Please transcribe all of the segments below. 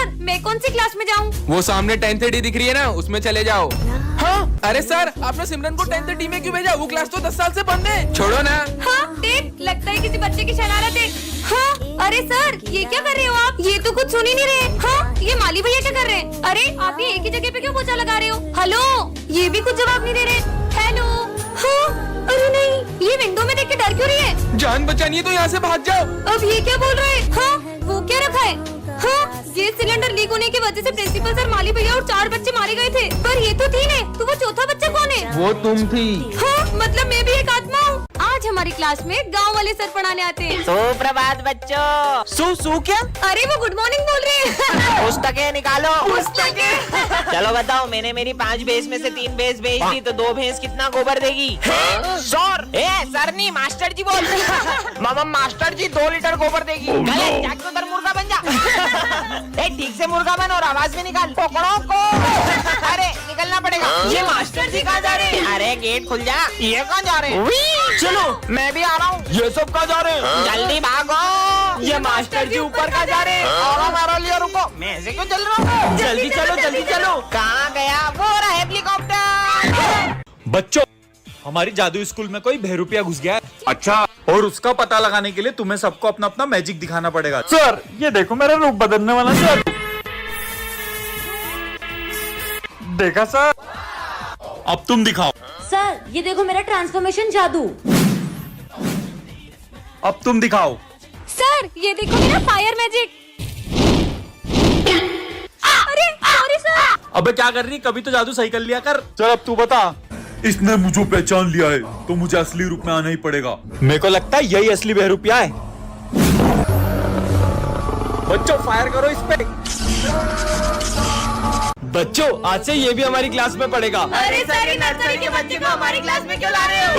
बाद मैं कौन सी क्लास में जाऊँ? वो सामने 10:30 दिख रही है ना, उसमें चले जाओ। हाँ, अरे सर, आपने सिमरन को 10:30 में क्यों भेजा? वो क्लास तो 10 साल से बंद है। छोड़ो ना। हाँ, देख, लगता है किसी बच्चे की शरारत है। हाँ, अरे सर, ये क्या कर रहे हो आप? ये तो कुछ सुन ही नहीं रहे। हाँ, ये माली भैया क्या कर रहे हैं? अरे, आप ये एक ही जगह पे क्यों पोछा लगा रहे हो? हेलो, ये भी कुछ जवाब नहीं दे रहे। हेलो, हाँ, अरे नहीं, ये विंडो में देख के डर क्यों रही है? जान बचानी है तो यहाँ से भाग जाओ। अब ये क्या बोल रहे हैं? हाँ, वो क्या रखा है? हाँ, गैस सिलेंडर लीक होने की वजह से प्रिंसिपल सर, माली भैया और 4 बच्चे मारे गए थे। पर ये तो 3 है, तो वो चौथा बच्चा कौन है? वो तुम थी। हाँ, मतलब मैं भी एक आत्मा हूँ। आज हमारी क्लास में गांव वाले सर पढ़ाने आते हैं। सुप्रभात बच्चों। सू क्या? अरे वो गुड मॉर्निंग बोल रहे हैं। पुस्तकें निकालो। पुस्तकें। चलो बताओ, मैंने मेरी 5 भैंस में से 3 भैंस बेच दी, तो 2 भैंस कितना गोबर देगी? सर, सर नहीं, मास्टर जी बोल। मामा मास्टर जी 2 लीटर गोबर देगी। गलत, जाके उधर मुर्गा बन जा। ठीक से मुर्गा बन और आवाज में निकाल। पकड़ो को। अरे निकलना पड़ेगा। ये मास्टर जी कहाँ जा रहे हैं? अरे गेट खुल जा। ये कहाँ जा रहे हैं? चलो मैं भी आ रहा हूँ। ये सब कहाँ जा रहे हैं? जल्दी भागो। ये मास्टर जी ऊपर कहाँ जा रहे हैं? और मेरा लिए रुको, मैं ऐसे क्यों चल रहा हूँ? जल्दी चलो, जल्दी चलो। कहाँ गया? वो रहा हेलीकॉप्टर। बच्चों, हमारी जादू स्कूल में कोई बहरूपिया घुस गया है। अच्छा, और उसका पता लगाने के लिए तुम्हें सबको अपना अपना मैजिक दिखाना पड़ेगा। सर, ये देखो मेरा रूप बदलने वाला सर। देखा सर? अब तुम दिखाओ। सर, ये देखो मेरा ट्रांसफॉर्मेशन जादू। अब तुम दिखाओ। सर, ये देखो मेरा फायर मैजिक। अरे सॉरी सर। अबे क्या कर रही? कभी तो जादू सही कर लिया कर। चल अब तू बता। इसने मुझे पहचान लिया है, तो मुझे असली रूप में आना ही पड़ेगा। मेरे को लगता है यही असली बहरूपिया है। बच्चों, फायर करो इस पे। बच्चों, आज से ये भी हमारी क्लास में पढ़ेगा। अरे सर, नर्सरी के बच्चे को हमारी क्लास में क्यों ला रहे हो?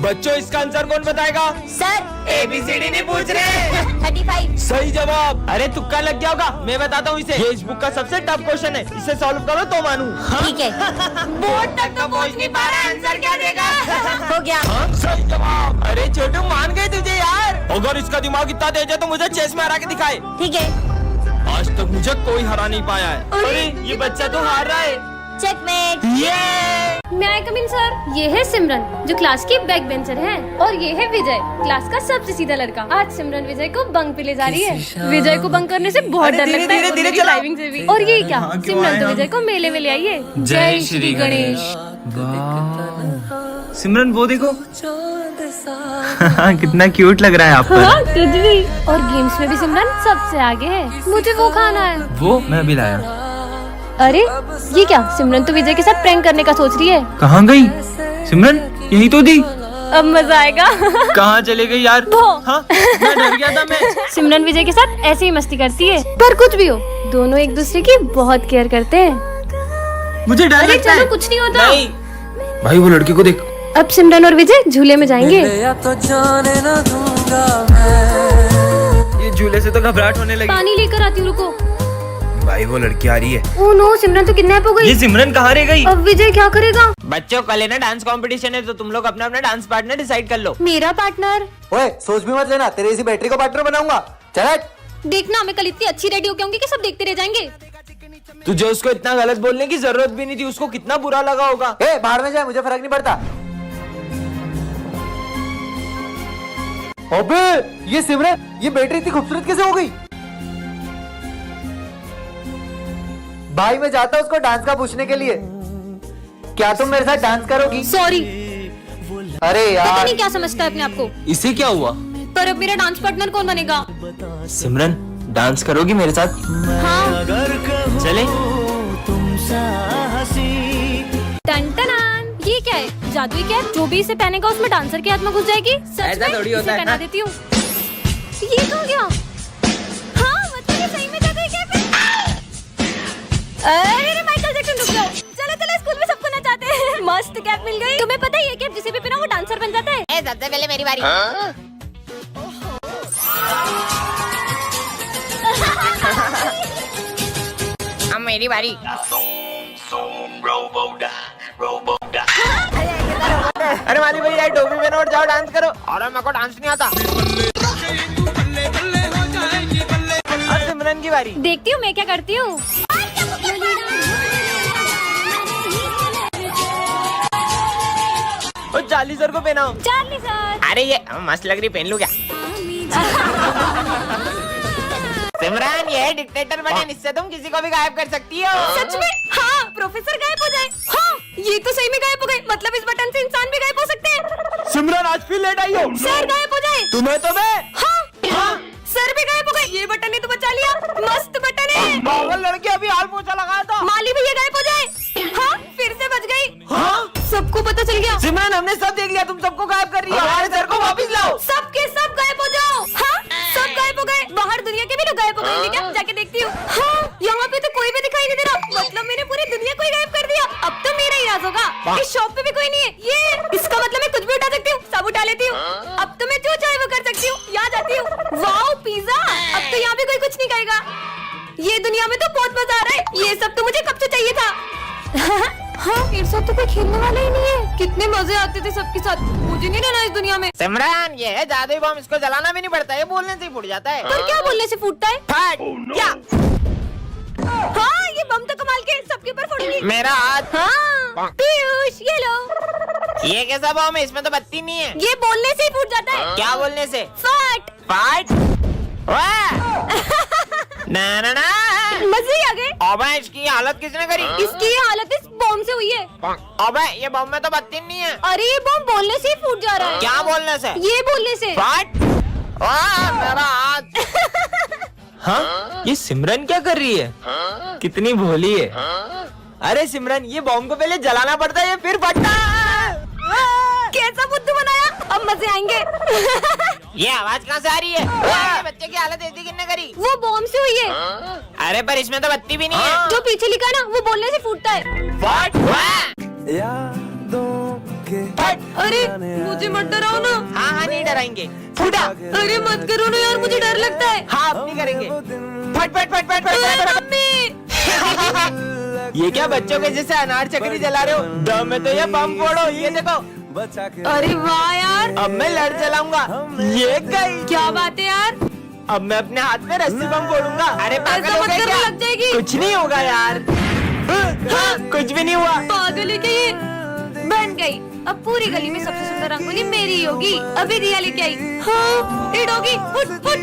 बच्चों, इसका आंसर कौन बताएगा? सर, ABCD नहीं पूछ रहे। 35। सही जवाब। अरे तुक्का लग गया होगा, मैं बताता हूँ इसे। ये इस बुक का सबसे टफ क्वेश्चन है, इसे सॉल्व करो तो मानूं। ठीक है। बोर्ड तक तो पहुँच नहीं पा रहा, आंसर क्या देगा? हो गया। सही जवाब। अरे छोटू, मान गए तुझे यार। अगर इसका दिमाग इतना तेज है तो मुझे चेस में हरा के दिखाए। ठीक है। आज तक मुझे कोई हरा नहीं पाया है। अरे ये बच्चा तो हार रहा है। चेकमेट। मैं आई कम इन सर। ये है सिमरन, जो क्लास की बैक बेंचर है, और ये है विजय, क्लास का सबसे सीधा लड़का। आज सिमरन विजय को बंक पे ले जा रही है। विजय को बंक करने से बहुत डर लगता है, धीरे और ड्राइविंग से भी। और ये क्या, सिमरन तो विजय को मेले में ले आई है। जय श्री गणेश। सिमरन वो देखो। कितना क्यूट लग रहा है आप पर। हाँ, तुझ भी। और गेम्स में भी सिमरन सबसे आगे है। मुझे वो खाना है। वो मैं अभी लाया। अरे ये क्या, सिमरन तो विजय के साथ प्रैंक करने का सोच रही है। कहाँ गई सिमरन? यही तो थी। अब मजा आएगा। कहाँ चले गई यार? वो। हाँ, मैं डर गया था मैं। सिमरन विजय के साथ ऐसे ही मस्ती करती है, पर कुछ भी हो, दोनों एक दूसरे की बहुत केयर करते हैं। मुझे डर अरे लगता है। चलो, कुछ नहीं होता। नहीं। भाई वो लड़की को देख। अब सिमरन और विजय झूले में जाएंगे। ये झूले से तो घबराहट होने लगी। पानी लेकर आती हूँ, रुको। भाई वो लड़की आ रही है। ओह नो, सिमरन तो किडनैप हो गई। ये सिमरन कहाँ रह गई? अब विजय क्या करेगा? बच्चों, कल है ना डांस कंपटीशन है, तो तुम लोग अपना अपना डांस पार्टनर डिसाइड कर लो। मेरा पार्टनर? ओए, सोच भी मत लेना, तेरे इसी बैटरी को पार्टनर बनाऊंगा। चल हट। देखना, मैं कल इतनी अच्छी रेडी होके आऊंगी कि सब देखते रह जाएंगे। तुझे उसको इतना गलत बोलने की जरूरत भी नहीं थी, उसको कितना बुरा लगा होगा। ए, बाहर में जाए, मुझे फर्क नहीं पड़ता। अबे ये सिमरन, ये बैटरी इतनी खूबसूरत कैसे हो गई? भाई मैं जाता हूँ उसको डांस का पूछने के लिए। क्या तुम मेरे साथ डांस करोगी? सॉरी। अरे पता यार, नहीं क्या समझता है अपने आप को। इसे क्या हुआ? पर अब मेरा डांस पार्टनर कौन बनेगा? सिमरन, डांस करोगी मेरे साथ? हाँ। चले। टन टनान, ये क्या है? जादुई कैप, जो भी इसे पहनेगा उसमें डांसर की आत्मा घुस जाएगी। सच ऐसा में? थोड़ी होता इसे है। पहना देती हूँ। ये कहाँ गया? हाँ, मतलब ये सही में जादुई कैप है। अरे माइकल जैक्सन, रुक जाओ। चलो चलो, स्कूल में सबको नचाते हैं। मस्त कैप मिल गई। तुम्हें पता है ये कैप जिसे भी पहना वो डांसर बन जाता है। सबसे पहले मेरी बारी। अब मेरी बारी। अरे वाली भैया, टोपी पहनो और जाओ डांस करो। और मेरे को डांस नहीं आता। सिमरन की बारी। देखती हूँ मैं क्या करती हूँ। ओ चार्ली सर को पहनाओ। Charlie sir. अरे ये मस्त लग रही, पहन लूं क्या? सिमरन ये है डिक्टेटर बटन, इससे तुम किसी को भी गायब कर सकती हो। सच में? हाँ, प्रोफेसर गायब हो जाए। हाँ, ये तो सही में गायब हो गए। मतलब इस बटन से इंसान भी गायब हो सकते हैं। सिमरन आज फिर लेट आई हो। सर गायब हो जाए। तुम्हें तो मैं। हाँ, सर भी गायब हो गए। ये बटन ने तो बचा लिया। मस्त बटन है। पागल लड़के अभी हाल पोछा लगाया था। माली भैया गायब हो जाए। हाँ, फिर से बच गई। हाँ? सबको पता चल गया। सिमरन हमने सब देख लिया, तुम सबको गायब कर रही हो। हमारे सर को वापस लाओ। सबके सब गायब हो जाओ। हाँ, सब गायब हो गए। बाहर दुनिया के भी लोग गायब हो गए क्या? जाके देखती हूँ। हाँ, यहाँ पे तो कोई भी दिखाई नहीं दे रहा। मतलब मैंने पूरी दुनिया को ही गायब कर दिया। अब तो मेरा ही राज होगा। इस शॉप पे भी कोई नहीं है। ये इसका मतलब मैं कुछ भी उठा सकती हूँ, सब उठा लेती हूँ। अब तो मैं जो चाहे वो कर सकती हूँ। यहाँ जाती हूँ। Wow pizza. अब तो यहाँ पे कोई कुछ नहीं कहेगा। ये दुनिया में तो बहुत मजा आ रहा है। ये सब तो मुझे कब से चाहिए था। हाँ, मेरे साथ तो कोई खेलने वाला ही नहीं है। कितने मजे आते थे सबके साथ। मुझे नहीं रहना इस दुनिया में। सिमरन ये है जादुई बम, इसको जलाना भी नहीं पड़ता, ये बोलने से ही फूट जाता है। पर क्या बोलने से फूटता है? फट क्या? हाँ, ये बम तो कमाल के सबके ऊपर फोड़ूंगी। मेरा हाथ। हाँ, पीयूष ये लो। ये कैसा बम है? इसमें तो बत्ती नहीं है। ये बोलने से ही फूट जाता है। क्या बोलने से? फट। फट। ना ना ना। मजे ही आ गए। अबे इसकी हालत किसने करी? इसकी ये हालत इस बम से हुई है। अबे ये बम में तो बत्ती नहीं है। अरे ये बम बोलने से ही फूट जा रहा है। क्या बोलने से? ये बोलने से। फट। मेरा हाथ। हाँ? ये सिमरन क्या कर रही है? कितनी भोली है। अरे सिमरन ये बम को पहले जलाना पड़ता है, ये फिर फटता है। कैसा बुद्धू बनाया? अब मजे आएंगे। ये आवाज कहाँ से आ रही है? ये बच्चे की हालत ऐसी किसने करी? वो बम से हुई है। अरे पर इसमें तो बत्ती भी नहीं है। जो पीछे लिखा ना, वो बोलने से फूटता है। फट। अरे मुझे मत डराओ ना। हाँ हाँ नहीं डराएंगे। फूटा। अरे मत करो ना यार, मुझे डर लगता है। हाँ अब नहीं करेंगे। फट फट फट फट फट। मम्मी। ये क्या बच्चों के जैसे अनार चक्री जला रहे हो? दम में तो ये बम फोड़ो, ये देखो। अरे वाह यार। अब मैं लड़ जलाऊंगा। ये गई। क्या बात है यार। अब मैं अपने हाथ में रस्सी बम फोड़ूंगा। अरे पागल ऐसा हो मत गए करो, क्या? लग जाएगी। कुछ नहीं होगा यार। कुछ भी नहीं हुआ। पागल है क्या ये? बन गई। अब पूरी गली में सबसे सुंदर रंगोली मेरी ही होगी। अभी रिया लेके आई। हाँ, हिट होगी। Foot foot.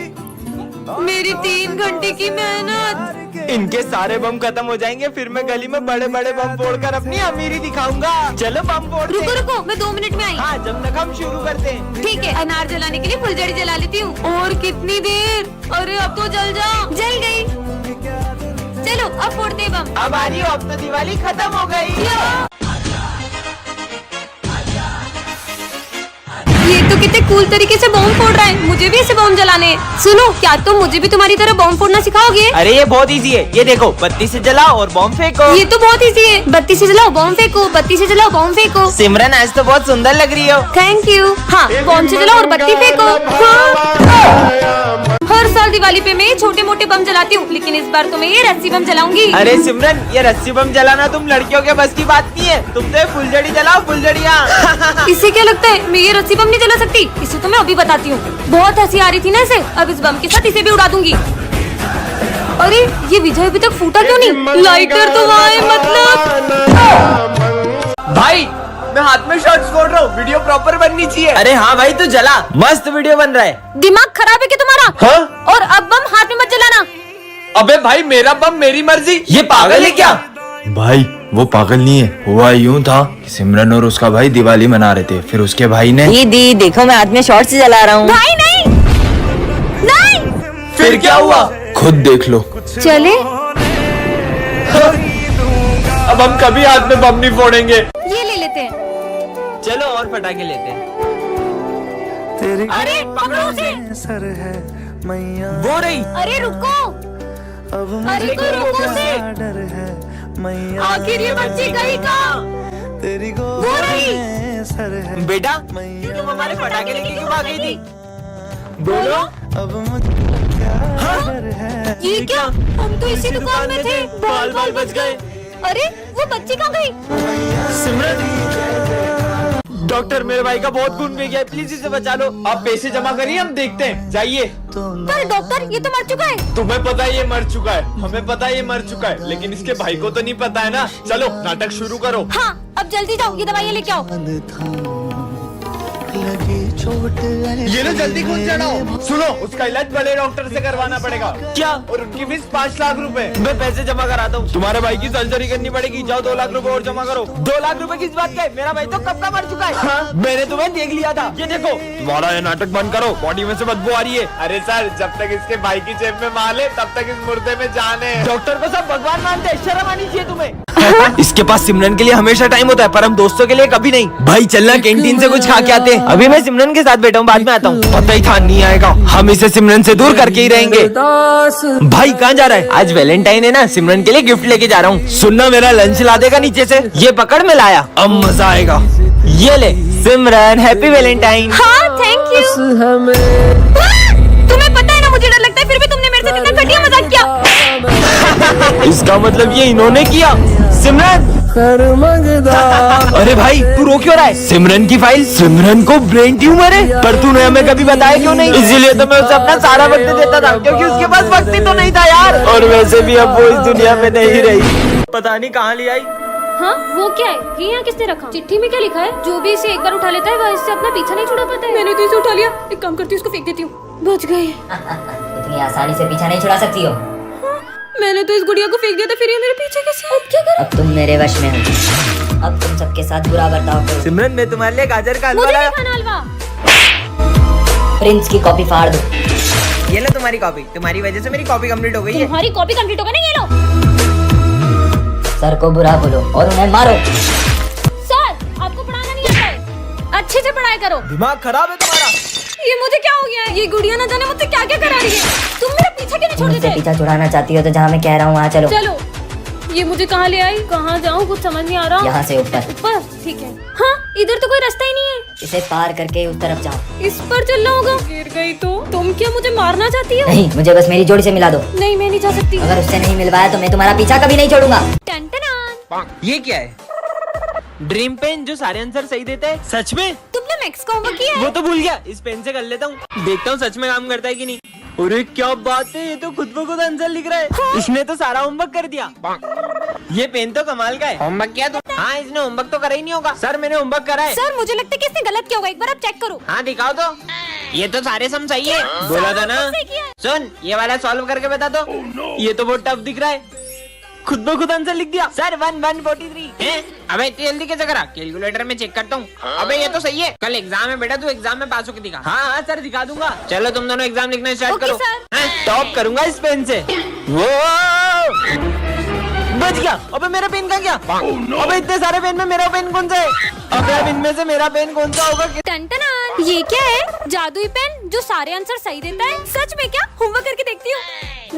मेरी 3 घंटे की मेहनत। इनके सारे बम खत्म हो जाएंगे, फिर मैं गली में बड़े बड़े बम फोड़कर अपनी अमीरी दिखाऊंगा। चलो बम फोड़ते रुको हैं। रुको, मैं 2 मिनट में आई। हाँ जब तक हम शुरू करते हैं। ठीक है, अनार जलाने के लिए फुलझड़ी जला लेती हूँ। और कितनी देर? अरे अब तो जल जा। जल गई। चलो अब फोड़ते हैं बम। अब आ रही हो, अब तो दिवाली खत्म हो गई। ये तो कितने कूल तरीके से बम फोड़ रहा है। मुझे भी ऐसे बम जलाने हैं। सुनो, क्या तुम मुझे भी तुम्हारी तरह बम फोड़ना सिखाओगे? अरे ये बहुत इजी है, ये देखो बत्ती से जलाओ और बम फेंको। ये तो बहुत इजी है। बत्ती से जलाओ बम फेंको, बत्ती से जलाओ बम फेंको। सिमरन आज तो बहुत सुंदर लग रही हो। Thank you. हाँ, बम से जलाओ और बत्ती फेंको। हाँ। हर साल दिवाली पे मैं छोटे मोटे बम जलाती हूँ, लेकिन इस बार तो मैं ये रस्सी बम जलाऊंगी। अरे सिमरन ये रस्सी बम जलाना तुम लड़कियों के बस की बात नहीं है। तुम तो ये फुलझड़ी जलाओ, फुलझड़ियाँ। इससे क्या लगता है मैं ये रस्सी बम नहीं जला सकती? इसे तो मैं अभी बताती हूँ। बहुत हंसी आ रही थी ना इसे। अब इस बम के साथ इसे भी उड़ा दूंगी। अरे ये विजय अभी तक फूटा क्यों नहीं? लाइटर तो वहाँ है मतलब। भाई मैं हाथ में शॉट्स फोड़ रहा हूँ, वीडियो प्रॉपर बननी चाहिए। अरे हाँ भाई तू जला, मस्त वीडियो बन रहा है। दिमाग खराब है क्या तुम्हारा? हाँ? और अब बम हाथ में मत जलाना। अबे भाई मेरा बम मेरी मर्जी। ये पागल है क्या? भाई वो पागल नहीं है, हुआ यूं था कि सिमरन और उसका भाई दिवाली मना रहे थे, फिर उसके भाई ने दीदी देखो मैं हाथ में शॉर्ट से जला रहा हूँ। भाई नहीं नहीं। फिर क्या हुआ? खुद देख लो। चले अब हम कभी हाथ में बम नहीं फोड़ेंगे। ये ले लेते हैं। चलो और पटाखे लेते हैं। अरे पकड़ो उसे। वो रही। अरे रुको। अरे तो रुको उसे। आखिर ये बच्ची गई कहाँ? वो रही। बेटा तुम हमारे पटाखे लेके क्यों भाग गई थी? बोलो। ये क्या? हम तो इसी दुकान में थे। बाल बच गए। अरे वो बच्ची कहाँ गई? डॉक्टर मेरे भाई का बहुत खून बह गया है, प्लीज इसे बचा लो। आप पैसे जमा करिए, हम देखते हैं, जाइए। पर डॉक्टर ये तो मर चुका है। तुम्हें पता है ये मर चुका है, हमें पता है ये मर चुका है, लेकिन इसके भाई को तो नहीं पता है ना। चलो नाटक शुरू करो। हाँ अब जल्दी जाओ, ये दवाइयाँ लेके आओ। ये लो जल्दी खून चढ़ाओ। सुनो, उसका इलाज बड़े डॉक्टर से करवाना पड़ेगा। क्या? और उनकी फीस 5 लाख रुपए। मैं पैसे जमा कराता हूँ। तुम्हारे भाई की सर्जरी करनी पड़ेगी, जाओ 2 लाख रुपए और जमा करो। 2 लाख रुपए किस बात का? मेरा भाई तो कब का मर चुका है। हाँ? मैंने तुम्हें देख लिया था। ये देखो। तुम्हारा ये नाटक बंद करो, बॉडी में से बदबू आ रही है। अरे सर, जब तक इसके भाई की जेब में माल है तब तक इस मुर्दे में जान है। डॉक्टर को सब भगवान मानते हैं, शर्म आनी चाहिए तुम्हें। इसके पास सिमरन के लिए हमेशा टाइम होता है, पर हम दोस्तों के लिए कभी नहीं। भाई चलना कैंटीन से कुछ खा के आते हैं। अभी मैं सिमरन के साथ बैठा हूँ, बाद में आता हूँ। पता ही था नहीं आएगा, हम इसे सिमरन से दूर करके ही रहेंगे। भाई कहाँ जा रहा है? आज वैलेंटाइन है ना, सिमरन के लिए गिफ्ट लेके जा रहा हूँ। सुनना, मेरा लंच ला देगा नीचे से। ये पकड़ में लाया, अब मजा आएगा। ये ले सिमरन, हैप्पी वैलेंटाइन। हाँ थैंक यू। तुम्हें पता है ना मुझे डर लगता है, फिर भी तुमने मेरे से कितना घटिया मजाक किया। इसका मतलब ये इन्होंने किया। सिमरन अरे भाई तू रो क्यों रहा है? सिमरन की फाइल, सिमरन को ब्रेन ट्यूमर है, पर तूने हमें कभी बताया क्यों नहीं? इसीलिए तो मैं उसे अपना सारा वक्त देता था, क्योंकि उसके पास वक्त ही तो नहीं था यार। और वैसे भी अब वो इस दुनिया में नहीं रही। पता नहीं कहाँ ले आई। हाँ वो क्या है? ये यहाँ किसने रखा? चिट्ठी में क्या लिखा है? जो भी इसे एक बार उठा लेता है वह इससे अपना पीछा नहीं छुड़ा पाता है। मैंने तो इसे उठा लिया, एक काम करती हूँ, इसको फेंक देती हूँ। बच गए। इतनी आसानी से पीछा नहीं छुड़ा सकती हो। मैंने तो इस गुड़िया को फेंक दिया था, फिर ये मेरे पीछे कैसे? अब क्या करूं? अब तुम मेरे वश में हो। अब तुम सबके साथ बुरा बर्ताव करो। सिमरन, मैं तुम्हारे लिए गाजर का हलवा मुझे लाया। नहीं खाना हलवा। प्रिंस की कॉपी फाड़ दो। ये लो तुम्हारी कॉपी, तुम्हारी वजह से मेरी कॉपी कंप्लीट हो गई है। तुम्हारी कॉपी कंप्लीट हो गई ना, ये लो। सर को बुरा बोलो और उन्हें मारो। सर आपको पढ़ाना नहीं आता है, अच्छे से पढ़ाई करो। दिमाग खराब है तुम्हारा। ये मुझे क्या हो गया है? ये गुड़िया ना जाने मुझसे क्या क्या करा रही है। तुम मेरा पीछा क्यों नहीं छोड़ मुझसे देते? पीछा छुड़ाना चाहती हो तो जहाँ मैं कह रहा हूँ वहाँ चलो। चलो। ये मुझे कहाँ ले आई? कहाँ जाऊँ कुछ समझ नहीं आ रहा। यहाँ से ऊपर। ऊपर ठीक है। हाँ इधर तो कोई रास्ता ही नहीं है। इसे पार करके उस तरफ जाओ। इस पर चलना होगा। गिर गई तो तुम क्या मुझे मारना चाहती हो? नहीं, मुझे बस मेरी जोड़ी से मिला दो। नहीं मैं नहीं जा सकती। अगर उससे नहीं मिलवाया तो मैं तुम्हारा पीछा कभी नहीं छोड़ूंगा। टन-टन-आन। ये क्या है? ड्रीम पेन जो सारे आंसर सही देता है। सच में? तुमने मैक्स का होमवर्क किया है? वो तो भूल गया, इस पेन से कर लेता हूँ, देखता हूँ सच में काम करता है कि नहीं। अरे क्या बात है, ये तो खुद ब खुद आंसर लिख रहा है। हाँ? इसने तो सारा होमवर्क कर दिया। ये पेन तो कमाल का है। होमवर्क किया तो? हाँ इसने होमवर्क तो करा ही नहीं होगा। सर मैंने होमवर्क करा है। सर मुझे लगता है कि इसने गलत किया होगा, एक बार आप चेक करो। हाँ दिखाओ तो। ये तो सारे सम सही है। बोला था ना। सही किया है। सुन ये वाला सॉल्व करके बता दो। ये तो बहुत टफ दिख रहा है, खुद ब खुद आंसर लिख दिया। सर 1/143 है। अबे इतनी जल्दी कैसे करा? कैलकुलेटर में चेक करता हूँ। अबे ये तो सही है, कल एग्जाम है बेटा, तू एग्जाम में पास होके दिखा। हाँ हाँ सर दिखा दूंगा। चलो तुम दोनों एग्जाम लिखना स्टार्ट ओके, करो। सर। टॉप करूंगा इस पेन से। वो बच गया। अबे मेरा पेन कहाँ गया? अबे इतने सारे पेन में मेरा पेन कौन सा है? अबे अब इनमें से मेरा पेन कौन सा होगा? टन-टन-आन। ये क्या है? जादुई पेन जो सारे आंसर सही देता है? सच में क्या? होमवर्क करके देखती हूँ।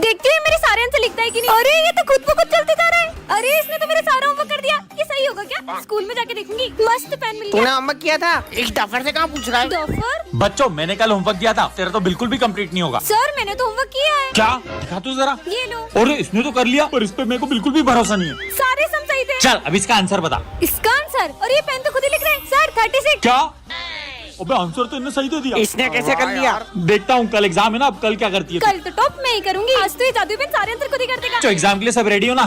देखती हूँ मेरे सारे आंसर लिखता है कि नहीं। अरे ये तो खुद ब खुद चलते जा रहा है। अरे इसने तो मेरा सारा होमवर्क कर दिया। ये सही होगा क्या? स्कूल में जाके देखूंगी। मस्त पेन मिल तूने गया। होमवर्क किया था? इस डफर से कहाँ पूछ रहा है? डॉफर? बच्चों, मैंने कल होमवर्क दिया था, तेरा तो बिल्कुल भी कंप्लीट नहीं होगा। सर मैंने तो होमवर्क किया है। क्या? दिखा तू जरा। ये लो। और इसने तो कर लिया, पर इस पे मेरे को बिल्कुल भी भरोसा नहीं है। सारे सम सही थे। चल अब इसका आंसर बता। इसका आंसर? और ये पेन तो खुद ही लिख रहे हैं। सर 36। क्या? अबे आंसर तो इन्हें सही दे दिया। इसने कैसे कर लिया? देखता हूँ कल एग्जाम है ना, अब कल क्या करती है। कल तो टॉप मैं ही करूंगी। आज तो ये जादुई पेन सारे आंसर खुद ही कर देगा। तो एग्जाम के लिए सब रेडी हो ना?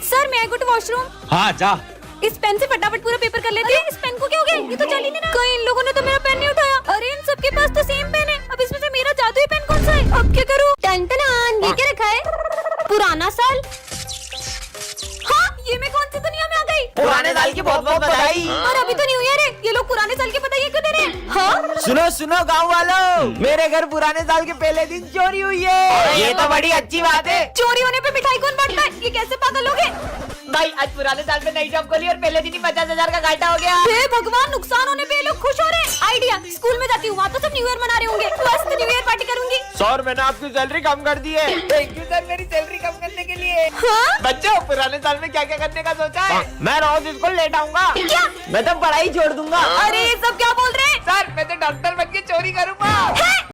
सर मैं गो टू वॉशरूम। हाँ जा। इस पेन से फटाफट पूरा पेपर कर लेती हूँ। इस पेन को क्या हो गया? ये तो चल ही नहीं रहा। कई इन लोगों ने तो मेरा पेन नहीं उठाया। अरे इन सबके पास तो सेम पेन है। अब इसमें से मेरा जादुई पेन कौन सा है? अब क्या करूँ? टन-टन-आन। ये क्या रखा है? पुराना साल। हाँ ये मैं कौन सी दुनिया में आ गई? पुराने साल की बहुत बहुत बधाई। और अभी तो न्यू ईयर है। ये लोग पुराने साल की बधाई क्यों दे रहे हैं? हाँ सुनो सुनो गाँव वालों, मेरे घर पुराने साल के पहले दिन चोरी हुई है। ये तो बड़ी अच्छी बात है। चोरी होने पे मिठाई कौन बांटता है? ये कैसे पागल हो गए? भाई आज पुराने साल में नई जॉब खोली और पहले दिन ही 50,000 का घाटा हो गया। हे भगवान, नुकसान होने पे ये लोग खुश हो रहे हैं। आइडिया, स्कूल में जाती हूँ, वहाँ तो सब न्यू ईयर मना रहे होंगे। मस्त न्यू ईयर पार्टी करूंगी। सर मैंने आपकी सैलरी कम कर दी है। थैंक यू सर मेरी सैलरी कम करने के लिए। हाँ? बच्चों पुराने साल में क्या क्या करने का सोचा है? मैं रोज स्कूल लेट आऊंगा। क्या? मैं तो पढ़ाई छोड़ दूंगा। अरे ये सब क्या बोल रहे हैं? सर मैं तो डॉक्टर बन के चोरी करूंगा।